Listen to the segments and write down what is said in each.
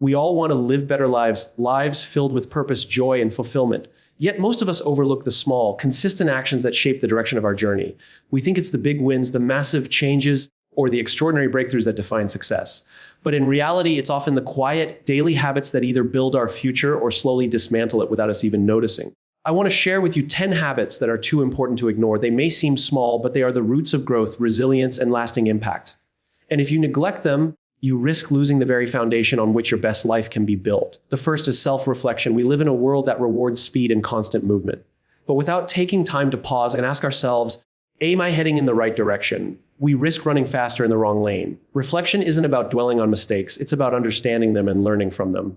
We all want to live better lives, lives filled with purpose, joy, and fulfillment. Yet most of us overlook the small, consistent actions that shape the direction of our journey. We think it's the big wins, the massive changes, or the extraordinary breakthroughs that define success. But in reality, it's often the quiet, daily habits that either build our future or slowly dismantle it without us even noticing. I want to share with you 10 habits that are too important to ignore. They may seem small, but they are the roots of growth, resilience, and lasting impact. And if you neglect them, you risk losing the very foundation on which your best life can be built. The first is self-reflection. We live in a world that rewards speed and constant movement. But without taking time to pause and ask ourselves, am I heading in the right direction? We risk running faster in the wrong lane. Reflection isn't about dwelling on mistakes. It's about understanding them and learning from them.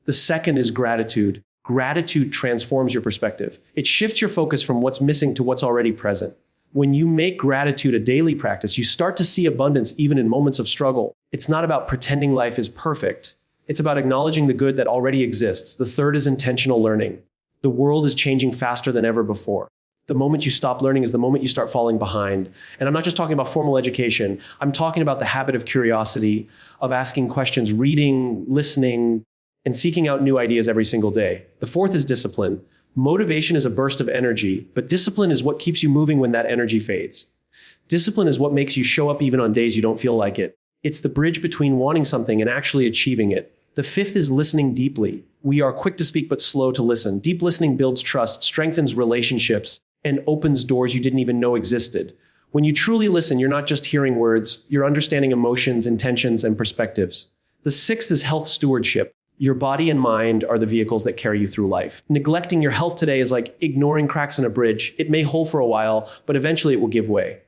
The second is gratitude. Gratitude transforms your perspective. It shifts your focus from what's missing to what's already present. When you make gratitude a daily practice, you start to see abundance even in moments of struggle. It's not about pretending life is perfect. It's about acknowledging the good that already exists. The third is intentional learning. The world is changing faster than ever before. The moment you stop learning is the moment you start falling behind. And I'm not just talking about formal education. I'm talking about the habit of curiosity, of asking questions, reading, listening, and seeking out new ideas every single day. The fourth is discipline. Motivation is a burst of energy, but discipline is what keeps you moving when that energy fades. Discipline is what makes you show up even on days you don't feel like it. It's the bridge between wanting something and actually achieving it. The fifth is listening deeply. We are quick to speak but slow to listen. Deep listening builds trust, strengthens relationships, and opens doors you didn't even know existed. When you truly listen, you're not just hearing words, you're understanding emotions, intentions, and perspectives. The sixth is health stewardship. Your body and mind are the vehicles that carry you through life. Neglecting your health today is like ignoring cracks in a bridge. It may hold for a while, but eventually it will give way.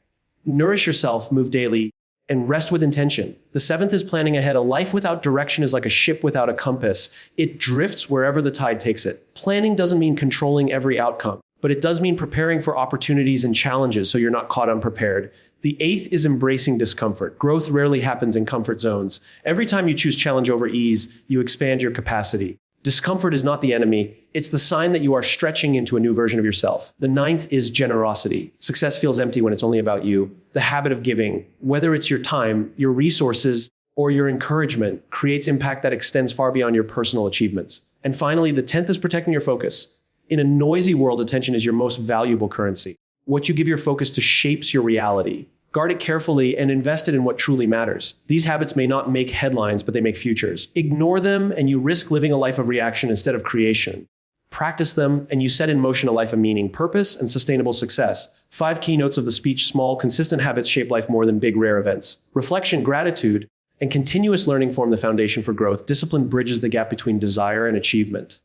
Nourish yourself, move daily, and rest with intention. The seventh is planning ahead. A life without direction is like a ship without a compass. It drifts wherever the tide takes it. Planning doesn't mean controlling every outcome, but it does mean preparing for opportunities and challenges so you're not caught unprepared. The eighth is embracing discomfort. Growth rarely happens in comfort zones. Every time you choose challenge over ease, you expand your capacity. Discomfort is not the enemy. It's the sign that you are stretching into a new version of yourself. The ninth is generosity. Success feels empty when it's only about you. The habit of giving, whether it's your time, your resources, or your encouragement, creates impact that extends far beyond your personal achievements. And finally, the 10th is protecting your focus. In a noisy world, attention is your most valuable currency. What you give your focus to shapes your reality. Guard it carefully and invest it in what truly matters. These habits may not make headlines, but they make futures. Ignore them and you risk living a life of reaction instead of creation. Practice them and you set in motion a life of meaning, purpose, and sustainable success. 5 keynotes of the speech: small, consistent habits shape life more than big, rare events. Reflection, gratitude, and continuous learning form the foundation for growth. Discipline bridges the gap between desire and achievement.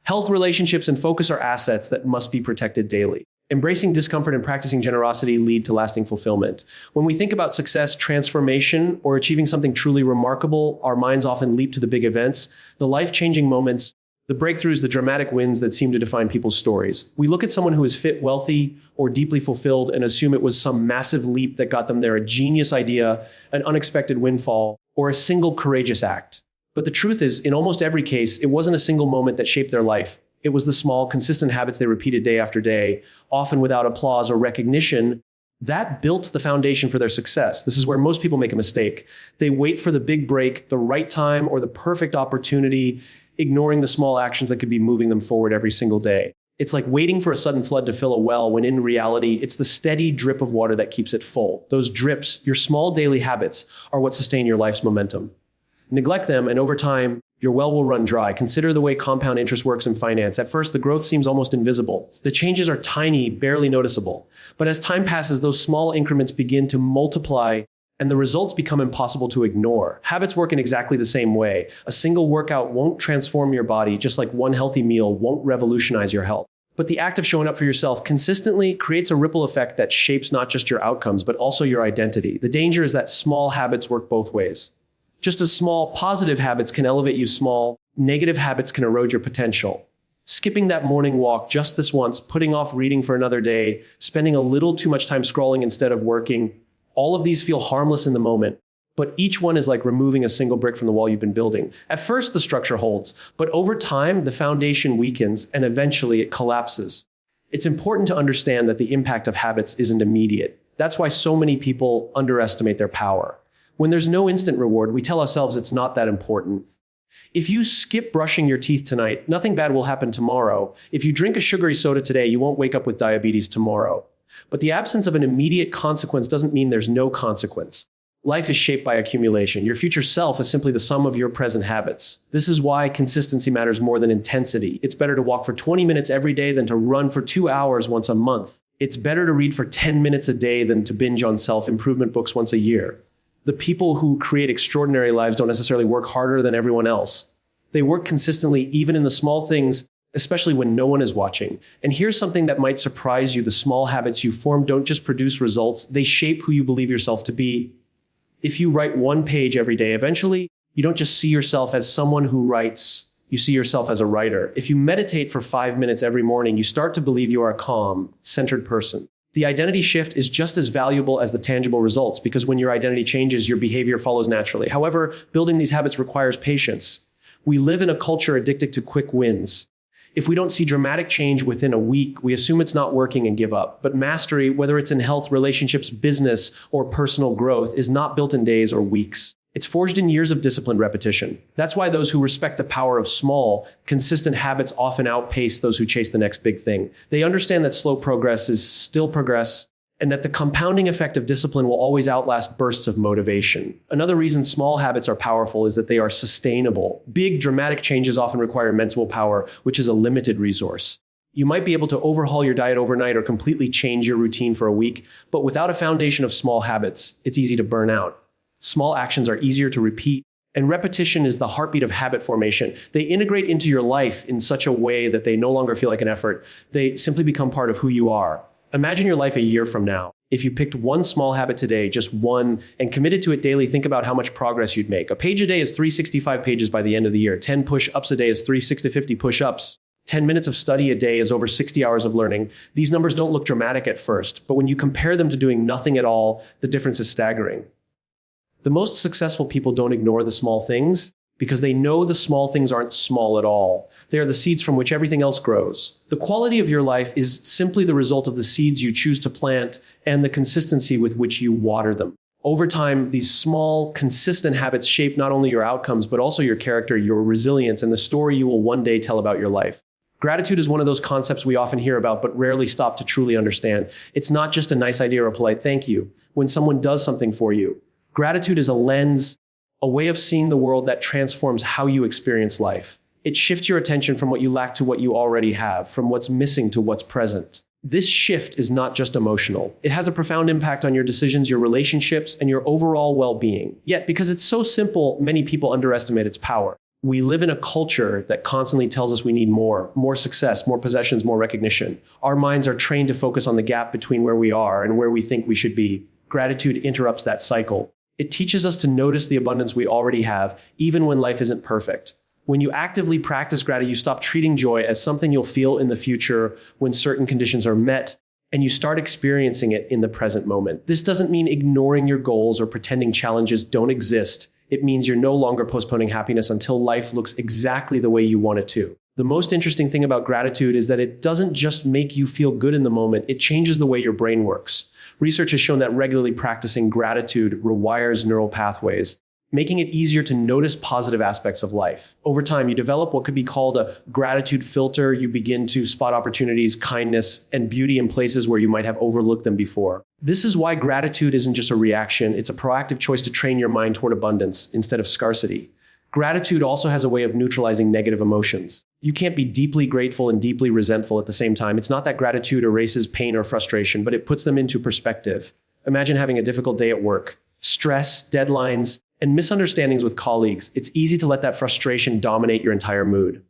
Health, relationships, and focus are assets that must be protected daily. Embracing discomfort and practicing generosity lead to lasting fulfillment. When we think about success, transformation, or achieving something truly remarkable, our minds often leap to the big events, the life-changing moments, the breakthroughs, the dramatic wins that seem to define people's stories. We look at someone who is fit, wealthy, or deeply fulfilled and assume it was some massive leap that got them there, a genius idea, an unexpected windfall, or a single courageous act. But the truth is, in almost every case, it wasn't a single moment that shaped their life. It was the small, consistent habits they repeated day after day, often without applause or recognition, that built the foundation for their success. This is where most people make a mistake. They wait for the big break, the right time, or the perfect opportunity, ignoring the small actions that could be moving them forward every single day. It's like waiting for a sudden flood to fill a well, when in reality, it's the steady drip of water that keeps it full. Those drips, your small daily habits, are what sustain your life's momentum. Neglect them, and over time, your well will run dry. Consider the way compound interest works in finance. At first, the growth seems almost invisible. The changes are tiny, barely noticeable. But as time passes, those small increments begin to multiply, and the results become impossible to ignore. Habits work in exactly the same way. A single workout won't transform your body, just like one healthy meal won't revolutionize your health. But the act of showing up for yourself consistently creates a ripple effect that shapes not just your outcomes, but also your identity. The danger is that small habits work both ways. Just as small, positive habits can elevate you, small, negative habits can erode your potential. Skipping that morning walk just this once, putting off reading for another day, spending a little too much time scrolling instead of working, all of these feel harmless in the moment, but each one is like removing a single brick from the wall you've been building. At first, the structure holds, but over time, the foundation weakens and eventually it collapses. It's important to understand that the impact of habits isn't immediate. That's why so many people underestimate their power. When there's no instant reward, we tell ourselves it's not that important. If you skip brushing your teeth tonight, nothing bad will happen tomorrow. If you drink a sugary soda today, you won't wake up with diabetes tomorrow. But the absence of an immediate consequence doesn't mean there's no consequence. Life is shaped by accumulation. Your future self is simply the sum of your present habits. This is why consistency matters more than intensity. It's better to walk for 20 minutes every day than to run for 2 hours once a month. It's better to read for 10 minutes a day than to binge on self-improvement books once a year. The people who create extraordinary lives don't necessarily work harder than everyone else. They work consistently even in the small things, especially when no one is watching. And here's something that might surprise you. The small habits you form don't just produce results, they shape who you believe yourself to be. If you write 1 page every day, eventually, you don't just see yourself as someone who writes, you see yourself as a writer. If you meditate for 5 minutes every morning, you start to believe you are a calm, centered person. The identity shift is just as valuable as the tangible results, because when your identity changes, your behavior follows naturally. However, building these habits requires patience. We live in a culture addicted to quick wins. If we don't see dramatic change within a week, we assume it's not working and give up. But mastery, whether it's in health, relationships, business, or personal growth, is not built in days or weeks. It's forged in years of disciplined repetition. That's why those who respect the power of small, consistent habits often outpace those who chase the next big thing. They understand that slow progress is still progress, and that the compounding effect of discipline will always outlast bursts of motivation. Another reason small habits are powerful is that they are sustainable. Big, dramatic changes often require immense willpower, which is a limited resource. You might be able to overhaul your diet overnight or completely change your routine for a week, but without a foundation of small habits, it's easy to burn out. Small actions are easier to repeat, and repetition is the heartbeat of habit formation. They integrate into your life in such a way that they no longer feel like an effort. They simply become part of who you are. Imagine your life a year from now. If you picked one small habit today, just one, and committed to it daily, think about how much progress you'd make. A page a day is 365 pages by the end of the year. 10 push-ups a day is 350 push-ups. 10 minutes of study a day is over 60 hours of learning. These numbers don't look dramatic at first, but when you compare them to doing nothing at all, the difference is staggering. The most successful people don't ignore the small things because they know the small things aren't small at all. They are the seeds from which everything else grows. The quality of your life is simply the result of the seeds you choose to plant and the consistency with which you water them. Over time, these small, consistent habits shape not only your outcomes, but also your character, your resilience, and the story you will one day tell about your life. Gratitude is one of those concepts we often hear about, but rarely stop to truly understand. It's not just a nice idea or a polite thank you when someone does something for you. Gratitude is a lens, a way of seeing the world that transforms how you experience life. It shifts your attention from what you lack to what you already have, from what's missing to what's present. This shift is not just emotional. It has a profound impact on your decisions, your relationships, and your overall well-being. Yet, because it's so simple, many people underestimate its power. We live in a culture that constantly tells us we need more success, more possessions, more recognition. Our minds are trained to focus on the gap between where we are and where we think we should be. Gratitude interrupts that cycle. It teaches us to notice the abundance we already have, even when life isn't perfect. When you actively practice gratitude, you stop treating joy as something you'll feel in the future when certain conditions are met, and you start experiencing it in the present moment. This doesn't mean ignoring your goals or pretending challenges don't exist. It means you're no longer postponing happiness until life looks exactly the way you want it to. The most interesting thing about gratitude is that it doesn't just make you feel good in the moment, it changes the way your brain works. Research has shown that regularly practicing gratitude rewires neural pathways, making it easier to notice positive aspects of life. Over time, you develop what could be called a gratitude filter. You begin to spot opportunities, kindness, and beauty in places where you might have overlooked them before. This is why gratitude isn't just a reaction, it's a proactive choice to train your mind toward abundance instead of scarcity. Gratitude also has a way of neutralizing negative emotions. You can't be deeply grateful and deeply resentful at the same time. It's not that gratitude erases pain or frustration, but it puts them into perspective. Imagine having a difficult day at work. Stress, deadlines, and misunderstandings with colleagues. It's easy to let that frustration dominate your entire mood.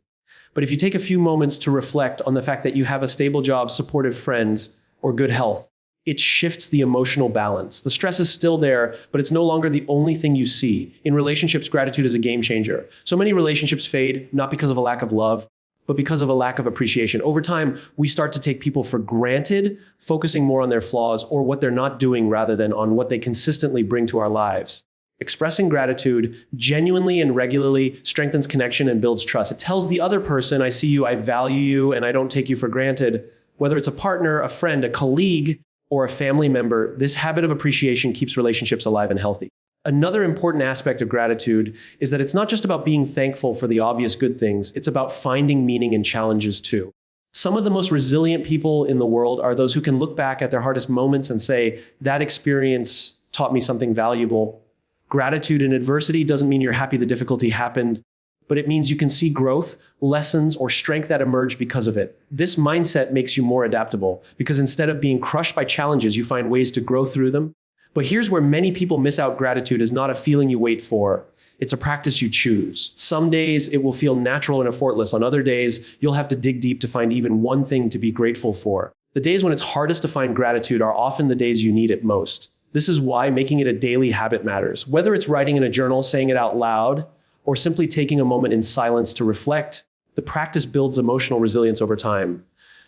But if you take a few moments to reflect on the fact that you have a stable job, supportive friends, or good health, it shifts the emotional balance. The stress is still there, but it's no longer the only thing you see. In relationships, gratitude is a game changer. So many relationships fade, not because of a lack of love, but because of a lack of appreciation. Over time, we start to take people for granted, focusing more on their flaws or what they're not doing rather than on what they consistently bring to our lives. Expressing gratitude genuinely and regularly strengthens connection and builds trust. It tells the other person, I see you, I value you, and I don't take you for granted. Whether it's a partner, a friend, a colleague, or a family member, this habit of appreciation keeps relationships alive and healthy. Another important aspect of gratitude is that it's not just about being thankful for the obvious good things, it's about finding meaning in challenges too. Some of the most resilient people in the world are those who can look back at their hardest moments and say, that experience taught me something valuable. Gratitude in adversity doesn't mean you're happy the difficulty happened, but it means you can see growth, lessons, or strength that emerge because of it. This mindset makes you more adaptable because instead of being crushed by challenges, you find ways to grow through them. But here's where many people miss out. Gratitude is not a feeling you wait for. It's a practice you choose. Some days it will feel natural and effortless. On other days, you'll have to dig deep to find even one thing to be grateful for. The days when it's hardest to find gratitude are often the days you need it most. This is why making it a daily habit matters. Whether it's writing in a journal, saying it out loud, or simply taking a moment in silence to reflect, the practice builds emotional resilience over time.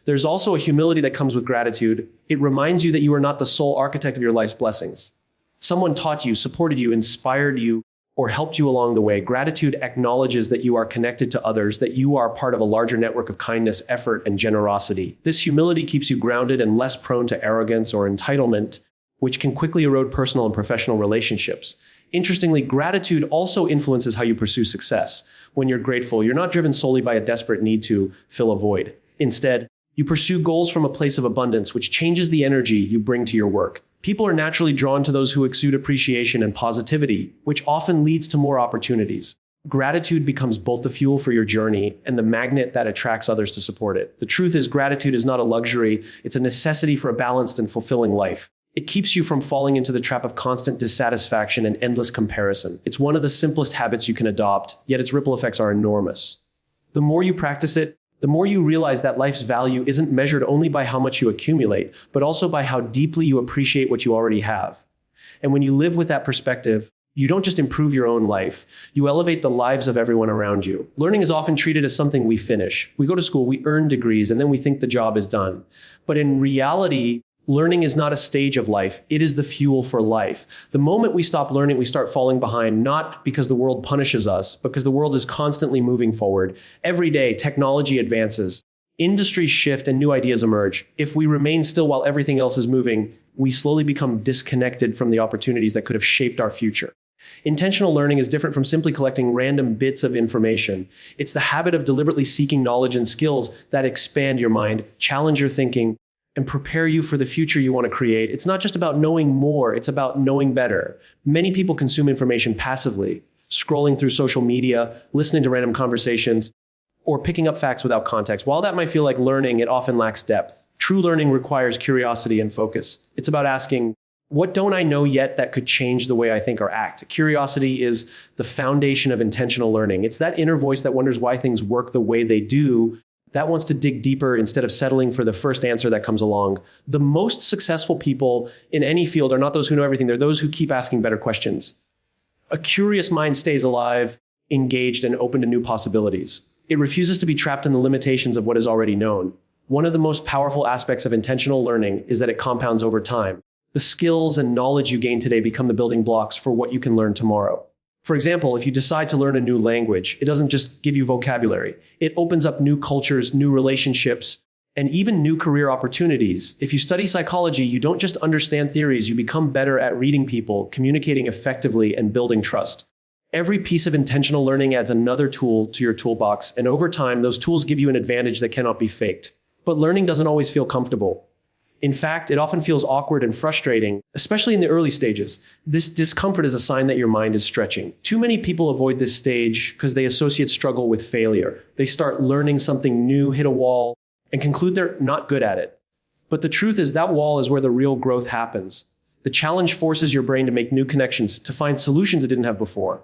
There's also a humility that comes with gratitude. It reminds you that you are not the sole architect of your life's blessings. Someone taught you, supported you, inspired you, or helped you along the way. Gratitude acknowledges that you are connected to others, that you are part of a larger network of kindness, effort, and generosity. This humility keeps you grounded and less prone to arrogance or entitlement, which can quickly erode personal and professional relationships. Interestingly, gratitude also influences how you pursue success. When you're grateful, you're not driven solely by a desperate need to fill a void. Instead, you pursue goals from a place of abundance, which changes the energy you bring to your work. People are naturally drawn to those who exude appreciation and positivity, which often leads to more opportunities. Gratitude becomes both the fuel for your journey and the magnet that attracts others to support it. The truth is, gratitude is not a luxury, it's a necessity for a balanced and fulfilling life. It keeps you from falling into the trap of constant dissatisfaction and endless comparison. It's one of the simplest habits you can adopt, yet its ripple effects are enormous. The more you practice it, the more you realize that life's value isn't measured only by how much you accumulate, but also by how deeply you appreciate what you already have. And when you live with that perspective, you don't just improve your own life, you elevate the lives of everyone around you. Learning is often treated as something we finish. We go to school, we earn degrees, and then we think the job is done. But in reality, learning is not a stage of life, it is the fuel for life. The moment we stop learning, we start falling behind, not because the world punishes us, but because the world is constantly moving forward. Every day, technology advances, industries shift, and new ideas emerge. If we remain still while everything else is moving, we slowly become disconnected from the opportunities that could have shaped our future. Intentional learning is different from simply collecting random bits of information. It's the habit of deliberately seeking knowledge and skills that expand your mind, challenge your thinking, and prepare you for the future you want to create. It's not just about knowing more, it's about knowing better. Many people consume information passively, scrolling through social media, listening to random conversations, or picking up facts without context. While that might feel like learning, it often lacks depth. True learning requires curiosity and focus. It's about asking, what don't I know yet that could change the way I think or act? Curiosity is the foundation of intentional learning. It's that inner voice that wonders why things work the way they do, that wants to dig deeper instead of settling for the first answer that comes along. The most successful people in any field are not those who know everything. They're those who keep asking better questions. A curious mind stays alive, engaged, and open to new possibilities. It refuses to be trapped in the limitations of what is already known. One of the most powerful aspects of intentional learning is that it compounds over time. The skills and knowledge you gain today become the building blocks for what you can learn tomorrow. For example, if you decide to learn a new language, it doesn't just give you vocabulary. It opens up new cultures, new relationships, and even new career opportunities. If you study psychology, you don't just understand theories, you become better at reading people, communicating effectively, and building trust. Every piece of intentional learning adds another tool to your toolbox, and over time, those tools give you an advantage that cannot be faked. But learning doesn't always feel comfortable. In fact, it often feels awkward and frustrating, especially in the early stages. This discomfort is a sign that your mind is stretching. Too many people avoid this stage because they associate struggle with failure. They start learning something new, hit a wall, and conclude they're not good at it. But the truth is that wall is where the real growth happens. The challenge forces your brain to make new connections, to find solutions it didn't have before.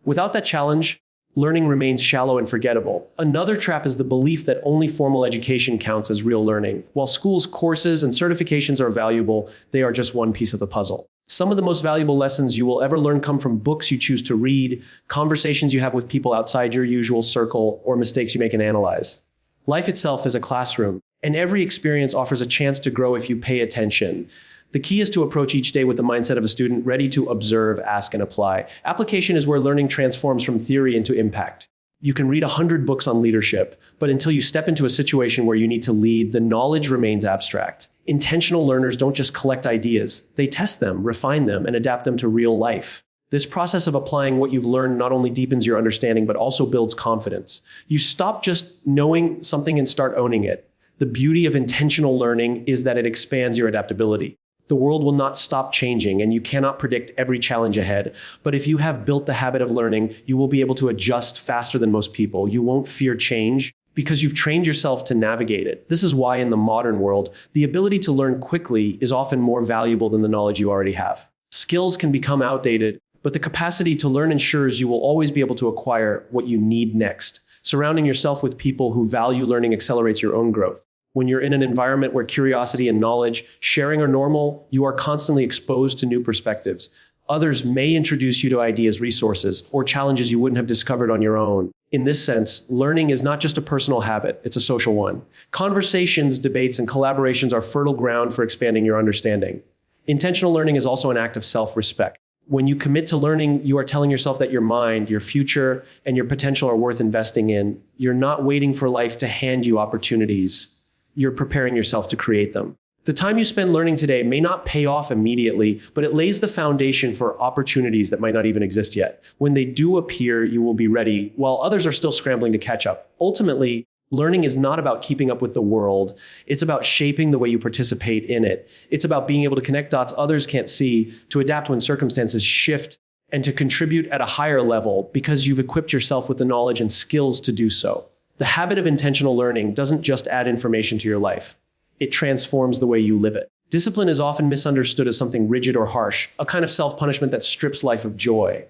Without that challenge, learning remains shallow and forgettable. Another trap is the belief that only formal education counts as real learning. While schools' courses and certifications are valuable, they are just one piece of the puzzle. Some of the most valuable lessons you will ever learn come from books you choose to read, conversations you have with people outside your usual circle, or mistakes you make and analyze. Life itself is a classroom, and every experience offers a chance to grow if you pay attention. The key is to approach each day with the mindset of a student ready to observe, ask, and apply. Application is where learning transforms from theory into impact. You can read 100 books on leadership, but until you step into a situation where you need to lead, the knowledge remains abstract. Intentional learners don't just collect ideas. They test them, refine them, and adapt them to real life. This process of applying what you've learned not only deepens your understanding, but also builds confidence. You stop just knowing something and start owning it. The beauty of intentional learning is that it expands your adaptability. The world will not stop changing, and you cannot predict every challenge ahead. But if you have built the habit of learning, you will be able to adjust faster than most people. You won't fear change because you've trained yourself to navigate it. This is why in the modern world, the ability to learn quickly is often more valuable than the knowledge you already have. Skills can become outdated, but the capacity to learn ensures you will always be able to acquire what you need next. Surrounding yourself with people who value learning accelerates your own growth. When you're in an environment where curiosity and knowledge sharing are normal, you are constantly exposed to new perspectives. Others may introduce you to ideas, resources, or challenges you wouldn't have discovered on your own. In this sense, learning is not just a personal habit, it's a social one. Conversations, debates, and collaborations are fertile ground for expanding your understanding. Intentional learning is also an act of self-respect. When you commit to learning, you are telling yourself that your mind, your future, and your potential are worth investing in. You're not waiting for life to hand you opportunities. You're preparing yourself to create them. The time you spend learning today may not pay off immediately, but it lays the foundation for opportunities that might not even exist yet. When they do appear, you will be ready, while others are still scrambling to catch up. Ultimately, learning is not about keeping up with the world. It's about shaping the way you participate in it. It's about being able to connect dots others can't see, to adapt when circumstances shift, and to contribute at a higher level because you've equipped yourself with the knowledge and skills to do so. The habit of intentional learning doesn't just add information to your life. It transforms the way you live it. Discipline is often misunderstood as something rigid or harsh, a kind of self-punishment that strips life of joy.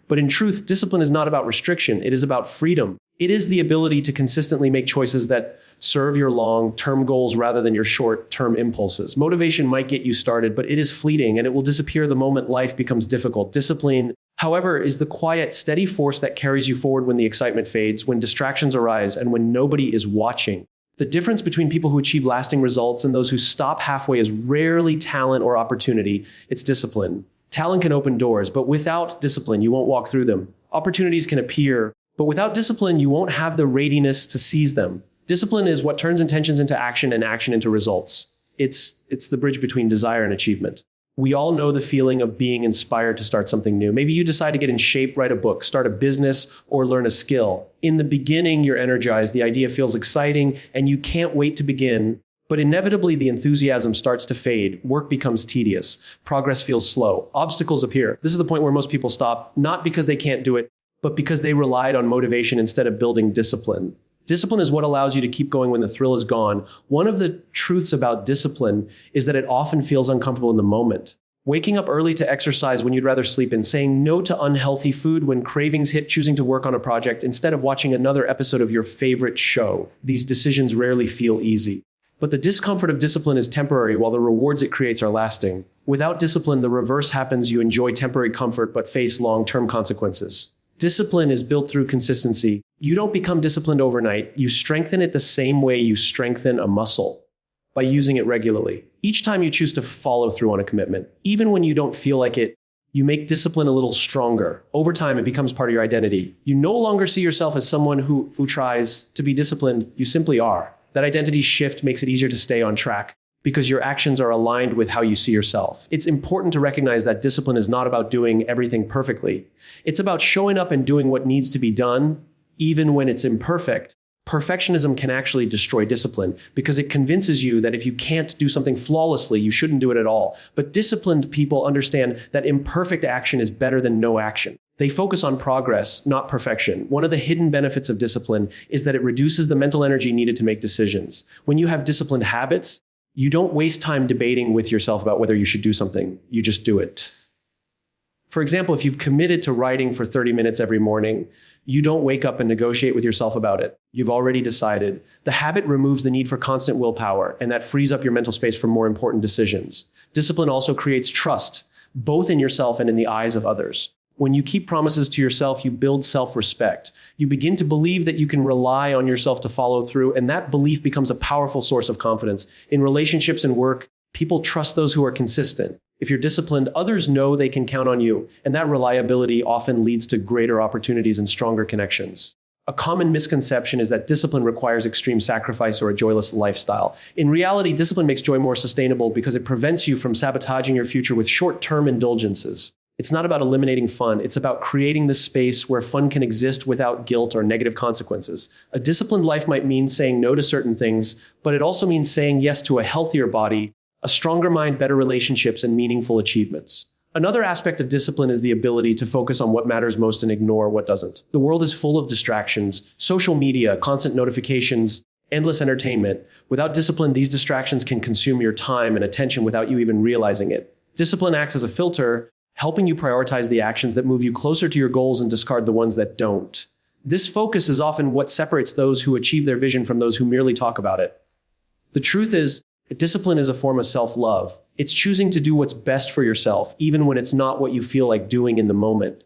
But in truth, discipline is not about restriction. It is about freedom. It is the ability to consistently make choices that serve your long-term goals rather than your short-term impulses. Motivation might get you started, but it is fleeting and it will disappear the moment life becomes difficult. Discipline, however, is the quiet, steady force that carries you forward when the excitement fades, when distractions arise, and when nobody is watching. The difference between people who achieve lasting results and those who stop halfway is rarely talent or opportunity. It's discipline. Talent can open doors, but without discipline, you won't walk through them. Opportunities can appear, but without discipline, you won't have the readiness to seize them. Discipline is what turns intentions into action and action into results. It's the bridge between desire and achievement. We all know the feeling of being inspired to start something new. Maybe you decide to get in shape, write a book, start a business, or learn a skill. In the beginning, you're energized, the idea feels exciting, and you can't wait to begin. But inevitably, the enthusiasm starts to fade. Work becomes tedious. Progress feels slow. Obstacles appear. This is the point where most people stop, not because they can't do it, but because they relied on motivation instead of building discipline. Discipline is what allows you to keep going when the thrill is gone. One of the truths about discipline is that it often feels uncomfortable in the moment. Waking up early to exercise when you'd rather sleep in, saying no to unhealthy food when cravings hit, choosing to work on a project instead of watching another episode of your favorite show. These decisions rarely feel easy. But the discomfort of discipline is temporary, while the rewards it creates are lasting. Without discipline, the reverse happens. You enjoy temporary comfort but face long-term consequences. Discipline is built through consistency. You don't become disciplined overnight. You strengthen it the same way you strengthen a muscle, by using it regularly. Each time you choose to follow through on a commitment, even when you don't feel like it, you make discipline a little stronger. Over time, it becomes part of your identity. You no longer see yourself as someone who tries to be disciplined. You simply are. That identity shift makes it easier to stay on track because your actions are aligned with how you see yourself. It's important to recognize that discipline is not about doing everything perfectly. It's about showing up and doing what needs to be done, even when it's imperfect. Perfectionism can actually destroy discipline because it convinces you that if you can't do something flawlessly, you shouldn't do it at all. But disciplined people understand that imperfect action is better than no action. They focus on progress, not perfection. One of the hidden benefits of discipline is that it reduces the mental energy needed to make decisions. When you have disciplined habits, you don't waste time debating with yourself about whether you should do something. You just do it. For example, if you've committed to writing for 30 minutes every morning, you don't wake up and negotiate with yourself about it. You've already decided. The habit removes the need for constant willpower, and that frees up your mental space for more important decisions. Discipline also creates trust, both in yourself and in the eyes of others. When you keep promises to yourself, you build self-respect. You begin to believe that you can rely on yourself to follow through, and that belief becomes a powerful source of confidence. In relationships and work, people trust those who are consistent. If you're disciplined, others know they can count on you, and that reliability often leads to greater opportunities and stronger connections. A common misconception is that discipline requires extreme sacrifice or a joyless lifestyle. In reality, discipline makes joy more sustainable because it prevents you from sabotaging your future with short-term indulgences. It's not about eliminating fun. It's about creating the space where fun can exist without guilt or negative consequences. A disciplined life might mean saying no to certain things, but it also means saying yes to a healthier body, a stronger mind, better relationships, and meaningful achievements. Another aspect of discipline is the ability to focus on what matters most and ignore what doesn't. The world is full of distractions, social media, constant notifications, endless entertainment. Without discipline, these distractions can consume your time and attention without you even realizing it. Discipline acts as a filter, helping you prioritize the actions that move you closer to your goals and discard the ones that don't. This focus is often what separates those who achieve their vision from those who merely talk about it. The truth is, discipline is a form of self-love. It's choosing to do what's best for yourself, even when it's not what you feel like doing in the moment.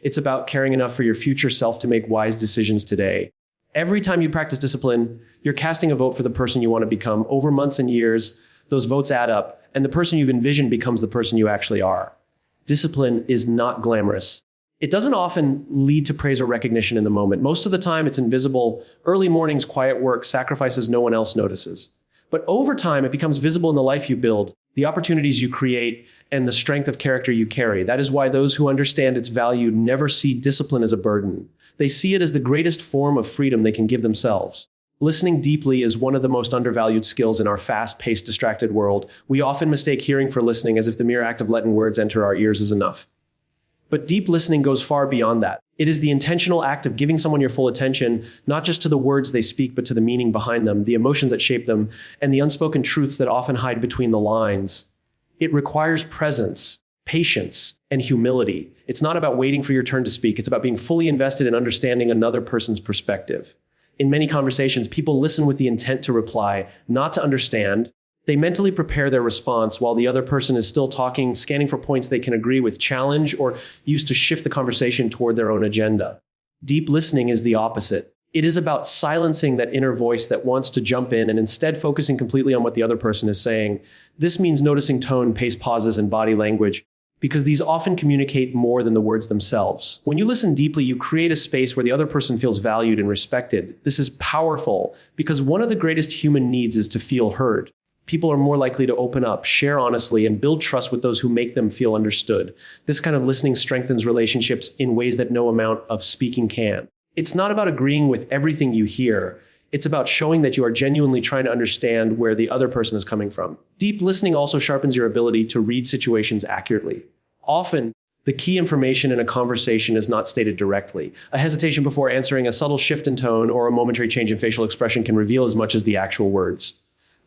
It's about caring enough for your future self to make wise decisions today. Every time you practice discipline, you're casting a vote for the person you want to become. Over months and years, those votes add up, and the person you've envisioned becomes the person you actually are. Discipline is not glamorous. It doesn't often lead to praise or recognition in the moment. Most of the time, it's invisible. Early mornings, quiet work, sacrifices no one else notices. But over time, it becomes visible in the life you build, the opportunities you create, and the strength of character you carry. That is why those who understand its value never see discipline as a burden. They see it as the greatest form of freedom they can give themselves. Listening deeply is one of the most undervalued skills in our fast-paced, distracted world. We often mistake hearing for listening, as if the mere act of letting words enter our ears is enough. But deep listening goes far beyond that. It is the intentional act of giving someone your full attention, not just to the words they speak, but to the meaning behind them, the emotions that shape them, and the unspoken truths that often hide between the lines. It requires presence, patience, and humility. It's not about waiting for your turn to speak. It's about being fully invested in understanding another person's perspective. In many conversations, people listen with the intent to reply, not to understand. They mentally prepare their response while the other person is still talking, scanning for points they can agree with, challenge, or use to shift the conversation toward their own agenda. Deep listening is the opposite. It is about silencing that inner voice that wants to jump in and instead focusing completely on what the other person is saying. This means noticing tone, pace, pauses, and body language, because these often communicate more than the words themselves. When you listen deeply, you create a space where the other person feels valued and respected. This is powerful because one of the greatest human needs is to feel heard. People are more likely to open up, share honestly, and build trust with those who make them feel understood. This kind of listening strengthens relationships in ways that no amount of speaking can. It's not about agreeing with everything you hear. It's about showing that you are genuinely trying to understand where the other person is coming from. Deep listening also sharpens your ability to read situations accurately. Often, the key information in a conversation is not stated directly. A hesitation before answering, a subtle shift in tone, or a momentary change in facial expression can reveal as much as the actual words.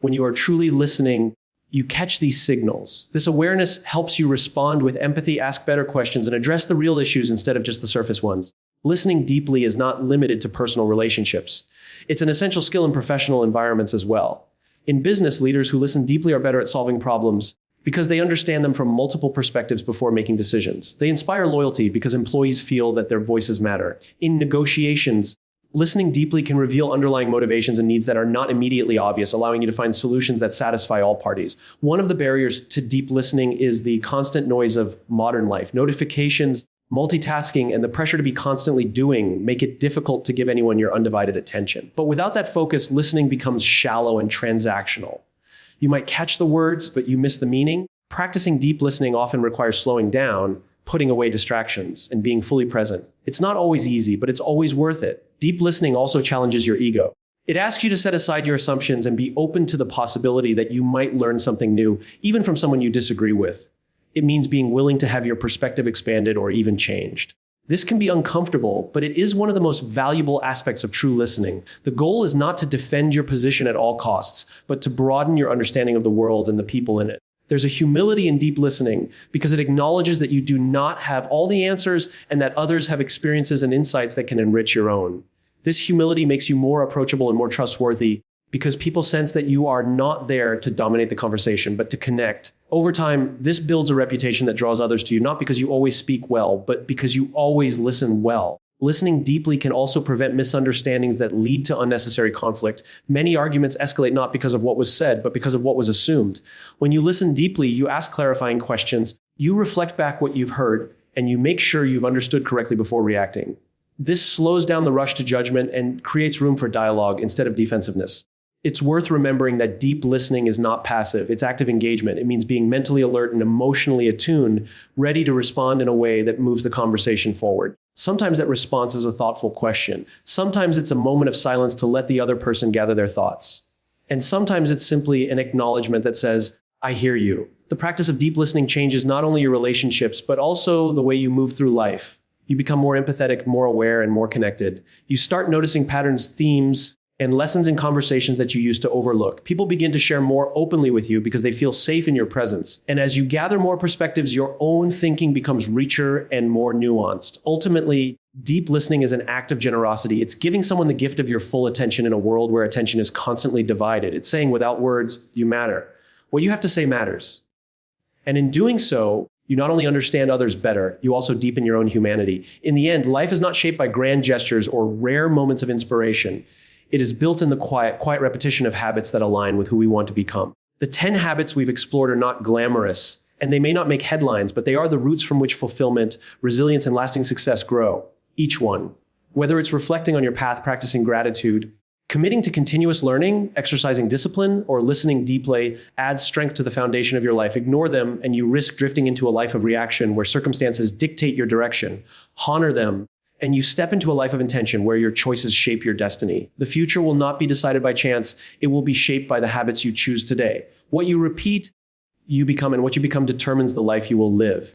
When you are truly listening, you catch these signals. This awareness helps you respond with empathy, ask better questions, and address the real issues instead of just the surface ones. Listening deeply is not limited to personal relationships. It's an essential skill in professional environments as well. In business, leaders who listen deeply are better at solving problems because they understand them from multiple perspectives before making decisions. They inspire loyalty because employees feel that their voices matter. In negotiations, listening deeply can reveal underlying motivations and needs that are not immediately obvious, allowing you to find solutions that satisfy all parties. One of the barriers to deep listening is the constant noise of modern life. Notifications, multitasking, and the pressure to be constantly doing make it difficult to give anyone your undivided attention. But without that focus, listening becomes shallow and transactional. You might catch the words, but you miss the meaning. Practicing deep listening often requires slowing down, putting away distractions, and being fully present. It's not always easy, but it's always worth it. Deep listening also challenges your ego. It asks you to set aside your assumptions and be open to the possibility that you might learn something new, even from someone you disagree with. It means being willing to have your perspective expanded or even changed. This can be uncomfortable, but it is one of the most valuable aspects of true listening. The goal is not to defend your position at all costs, but to broaden your understanding of the world and the people in it. There's a humility in deep listening because it acknowledges that you do not have all the answers and that others have experiences and insights that can enrich your own. This humility makes you more approachable and more trustworthy because people sense that you are not there to dominate the conversation, but to connect. Over time, this builds a reputation that draws others to you, not because you always speak well, but because you always listen well. Listening deeply can also prevent misunderstandings that lead to unnecessary conflict. Many arguments escalate not because of what was said, but because of what was assumed. When you listen deeply, you ask clarifying questions, you reflect back what you've heard, and you make sure you've understood correctly before reacting. This slows down the rush to judgment and creates room for dialogue instead of defensiveness. It's worth remembering that deep listening is not passive, it's active engagement. It means being mentally alert and emotionally attuned, ready to respond in a way that moves the conversation forward. Sometimes that response is a thoughtful question. Sometimes it's a moment of silence to let the other person gather their thoughts. And sometimes it's simply an acknowledgement that says, I hear you. The practice of deep listening changes not only your relationships, but also the way you move through life. You become more empathetic, more aware, and more connected. You start noticing patterns, themes, and lessons in conversations that you used to overlook. People begin to share more openly with you because they feel safe in your presence. And as you gather more perspectives, your own thinking becomes richer and more nuanced. Ultimately, deep listening is an act of generosity. It's giving someone the gift of your full attention in a world where attention is constantly divided. It's saying without words, you matter. What you have to say matters. And in doing so, you not only understand others better, you also deepen your own humanity. In the end, life is not shaped by grand gestures or rare moments of inspiration. It is built in the quiet repetition of habits that align with who we want to become. The 10 habits we've explored are not glamorous, and they may not make headlines, but they are the roots from which fulfillment, resilience, and lasting success grow. Each one. Whether it's reflecting on your path, practicing gratitude, committing to continuous learning, exercising discipline, or listening deeply adds strength to the foundation of your life. Ignore them, and you risk drifting into a life of reaction where circumstances dictate your direction. Honor them, and you step into a life of intention where your choices shape your destiny. The future will not be decided by chance. It will be shaped by the habits you choose today. What you repeat, you become, and what you become determines the life you will live.